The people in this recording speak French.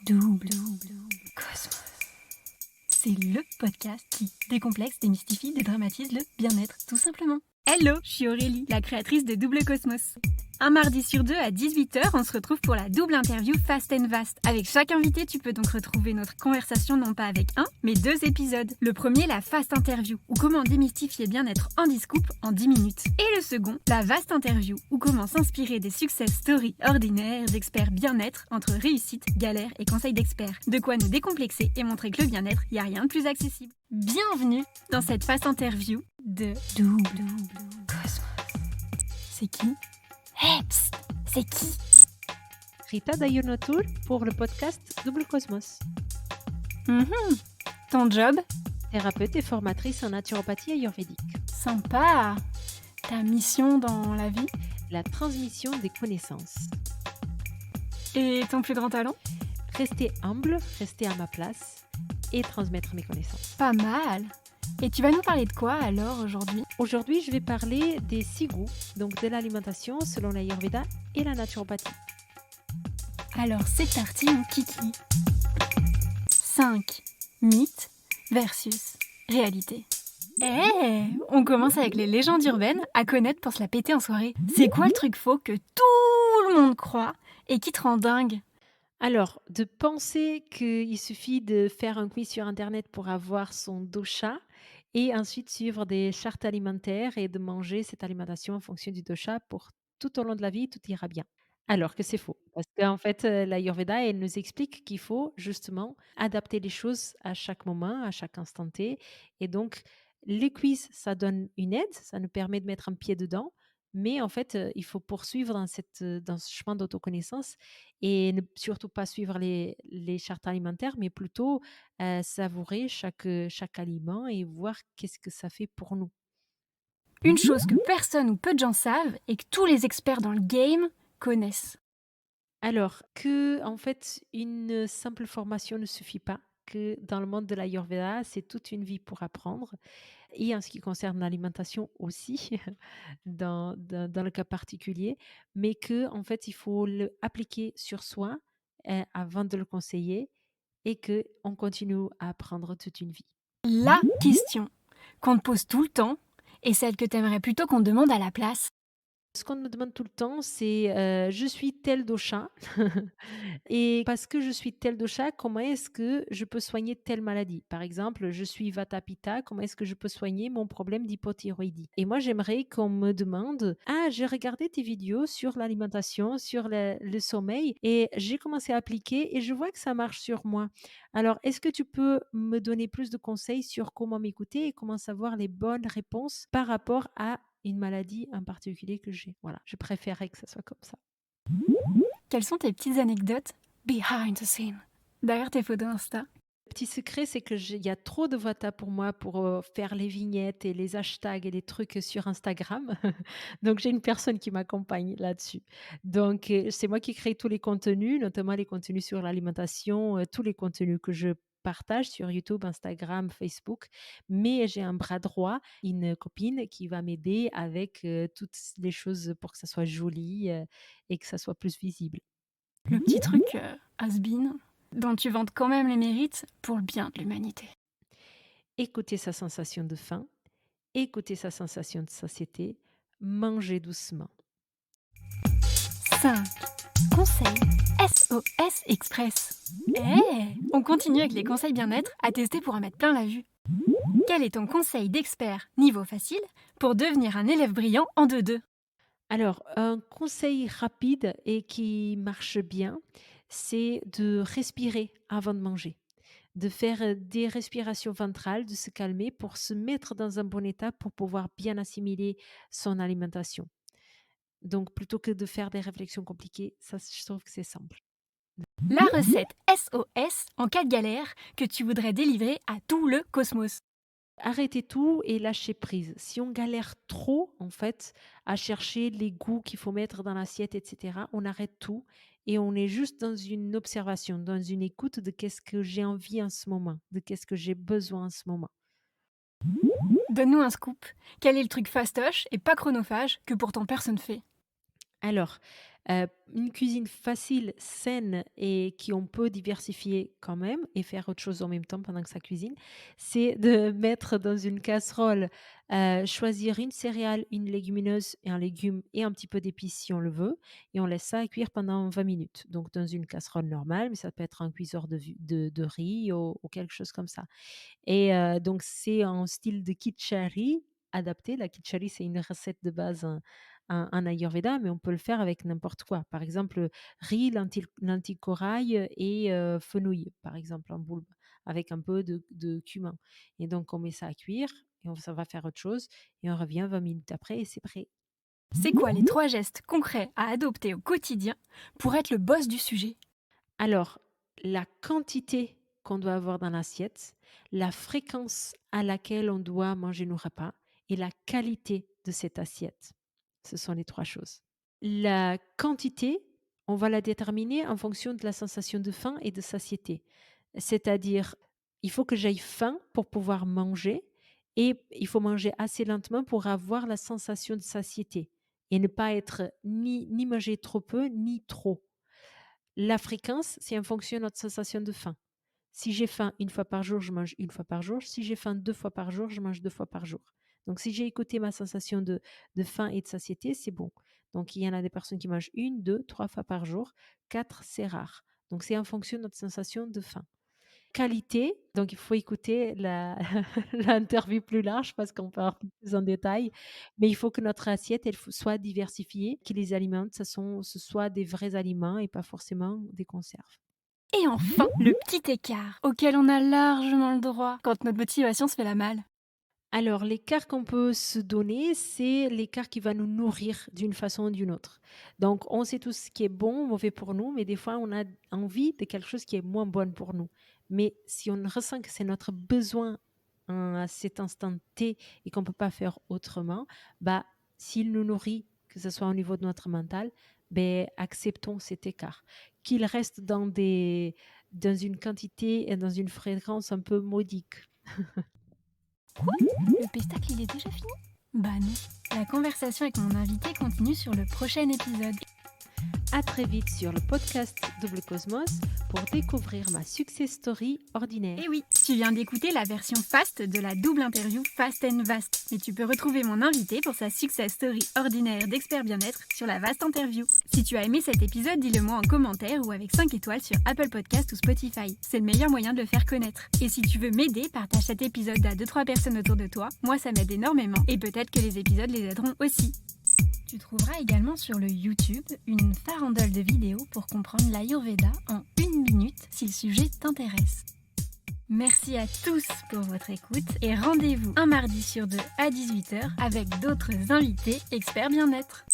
Double Cosmos. C'est le podcast qui décomplexe, démystifie, dédramatise le bien-être, tout simplement. Hello, je suis Aurélie, la créatrice de Double Cosmos. Un mardi sur deux à 18h, on se retrouve pour la double interview Fast and Vast. Avec chaque invité, tu peux donc retrouver notre conversation non pas avec un, mais 2 épisodes. Le premier, la Fast Interview, ou comment démystifier bien-être en 10 scoop en 10 minutes. Et le second, la Vast Interview, ou comment s'inspirer des success stories ordinaires d'experts bien-être entre réussite, galère et conseils d'experts. De quoi nous décomplexer et montrer que le bien-être, il n'y a rien de plus accessible. Bienvenue dans cette Fast Interview de Double Cosmos. C'est qui? Hey, psst, c'est qui? Rita Dayonotoul pour le podcast Double Cosmos. Ton job? Thérapeute et formatrice en naturopathie ayurvédique. Sympa. Ta mission dans la vie? La transmission des connaissances. Et ton plus grand talent? Rester humble, rester à ma place et transmettre mes connaissances. Pas mal. Et tu vas nous parler de quoi alors aujourd'hui? Aujourd'hui, je vais parler des 6 goûts, donc de l'alimentation selon l'Ayurveda et la naturopathie. Alors c'est parti mon kiki. 5 mythes versus réalité. On commence avec les légendes urbaines à connaître pour se la péter en soirée. C'est quoi le truc faux que tout le monde croit et qui te rend dingue? Alors, de penser qu'il suffit de faire un quiz sur Internet pour avoir son dosha et ensuite suivre des chartes alimentaires et de manger cette alimentation en fonction du dosha pour tout au long de la vie, tout ira bien. Alors que c'est faux. Parce qu'en fait, l'Ayurveda, elle nous explique qu'il faut justement adapter les choses à chaque moment, à chaque instant T. Et donc, les quiz, ça donne une aide, ça nous permet de mettre un pied dedans. Mais en fait, il faut poursuivre dans ce chemin d'autoconnaissance et ne surtout pas suivre les chartes alimentaires, mais plutôt savourer chaque aliment et voir qu'est-ce que ça fait pour nous. Une chose que personne ou peu de gens savent et que tous les experts dans le game connaissent. Alors que, en fait, une simple formation ne suffit pas, que dans le monde de l'Ayurveda, c'est toute une vie pour apprendre et en ce qui concerne l'alimentation aussi, dans le cas particulier, mais que en fait, il faut le appliquer sur soi, avant de le conseiller et qu'on continue à apprendre toute une vie. La question qu'on te pose tout le temps et celle que t'aimerais plutôt qu'on te demande à la place. Ce qu'on me demande tout le temps, c'est, je suis tel dosha et parce que je suis tel dosha, comment est-ce que je peux soigner telle maladie? Par exemple, je suis vata pitta, comment est-ce que je peux soigner mon problème d'hypothyroïdie? Et moi, j'aimerais qu'on me demande: «Ah, j'ai regardé tes vidéos sur l'alimentation, sur le sommeil et j'ai commencé à appliquer et je vois que ça marche sur moi. Alors, est-ce que tu peux me donner plus de conseils sur comment m'écouter et comment savoir les bonnes réponses par rapport à une maladie en particulier que j'ai?» Voilà, je préférerais que ça soit comme ça. Quelles sont tes petites anecdotes behind the scene derrière tes photos Insta? Petit secret, c'est que il y a trop de Vata pour moi pour faire les vignettes et les hashtags et les trucs sur Instagram. Donc j'ai une personne qui m'accompagne là-dessus. Donc c'est moi qui crée tous les contenus, notamment les contenus sur l'alimentation, tous les contenus que je partage sur YouTube, Instagram, Facebook. Mais j'ai un bras droit, une copine qui va m'aider avec toutes les choses pour que ça soit joli et que ça soit plus visible. Le petit truc has-been dont tu vantes quand même les mérites pour le bien de l'humanité. Écouter sa sensation de faim, écouter sa sensation de satiété, manger doucement. 5 conseils SOS Express. On continue avec les conseils bien-être à tester pour en mettre plein la vue. Quel est ton conseil d'expert niveau facile pour devenir un élève brillant en 2-2? Alors, un conseil rapide et qui marche bien, c'est de respirer avant de manger, de faire des respirations ventrales, de se calmer pour se mettre dans un bon état pour pouvoir bien assimiler son alimentation. Donc, plutôt que de faire des réflexions compliquées, ça, je trouve que c'est simple. La recette SOS en cas de galère que tu voudrais délivrer à tout le cosmos. Arrêter tout et lâcher prise. Si on galère trop, en fait, à chercher les goûts qu'il faut mettre dans l'assiette, et cetera, on arrête tout et on est juste dans une observation, dans une écoute de qu'est-ce que j'ai envie en ce moment, de qu'est-ce que j'ai besoin en ce moment. Donne-nous un scoop. Quel est le truc fastoche et pas chronophage que pourtant personne fait? Alors, une cuisine facile, saine et on peut diversifier quand même et faire autre chose en même temps pendant que ça cuisine, c'est de mettre dans une casserole, choisir une céréale, une légumineuse et un légume et un petit peu d'épices si on le veut et on laisse ça cuire pendant 20 minutes. Donc dans une casserole normale, mais ça peut être un cuiseur de riz ou quelque chose comme ça. Et donc c'est en style de kitchari adapté. La kitchari, c'est une recette de base en ayurveda, mais on peut le faire avec n'importe quoi. Par exemple, riz, lentilles corail et fenouil, par exemple, en boule, avec un peu de cumin. Et donc on met ça à cuire et ça va faire autre chose et on revient 20 minutes après et c'est prêt. C'est quoi les 3 gestes concrets à adopter au quotidien pour être le boss du sujet? Alors, la quantité qu'on doit avoir dans l'assiette, la fréquence à laquelle on doit manger nos repas et la qualité de cette assiette. Ce sont les 3 choses. La quantité, on va la déterminer en fonction de la sensation de faim et de satiété. C'est-à-dire, il faut que j'aille faim pour pouvoir manger et il faut manger assez lentement pour avoir la sensation de satiété et ne pas être ni manger trop peu ni trop. La fréquence, c'est en fonction de notre sensation de faim. Si j'ai faim une fois par jour, je mange une fois par jour. Si j'ai faim 2 fois par jour, je mange 2 fois par jour. Donc si j'ai écouté ma sensation de faim et de satiété, c'est bon. Donc il y en a des personnes qui mangent 1, 2, 3 fois par jour. 4, c'est rare. Donc c'est en fonction de notre sensation de faim. Qualité, donc il faut écouter la l'interview plus large parce qu'on part un peu plus en détail, mais il faut que notre assiette, soit diversifiée, que les aliments, ce soit des vrais aliments et pas forcément des conserves. Et enfin, le petit écart auquel on a largement le droit quand notre motivation se fait la malle. Alors, l'écart qu'on peut se donner, c'est l'écart qui va nous nourrir d'une façon ou d'une autre. Donc, on sait tout ce qui est bon, mauvais pour nous, mais des fois, on a envie de quelque chose qui est moins bon pour nous. Mais si on ressent que c'est notre besoin à cet instant T et qu'on ne peut pas faire autrement, bah, s'il nous nourrit, que ce soit au niveau de notre mental, ben, acceptons cet écart. Qu'il reste dans une quantité et dans une fréquence un peu modique. Quoi? Le pestacle, il est déjà fini? Bah non. La conversation avec mon invité continue sur le prochain épisode. À très vite sur le podcast Double Cosmos pour découvrir ma success story ordinaire. Et oui, tu viens d'écouter la version fast de la double interview Fast and Vast. Mais tu peux retrouver mon invité pour sa success story ordinaire d'expert bien-être sur la Vast Interview. Si tu as aimé cet épisode, dis-le-moi en commentaire ou avec 5 étoiles sur Apple Podcast ou Spotify. C'est le meilleur moyen de le faire connaître. Et si tu veux m'aider, partage cet épisode à 2-3 personnes autour de toi. Moi, ça m'aide énormément. Et peut-être que les épisodes les aideront aussi. Tu trouveras également sur le YouTube une farandole de vidéos pour comprendre l'Ayurveda en 1 minute si le sujet t'intéresse. Merci à tous pour votre écoute et rendez-vous un mardi sur 2 à 18h avec d'autres invités experts bien-être.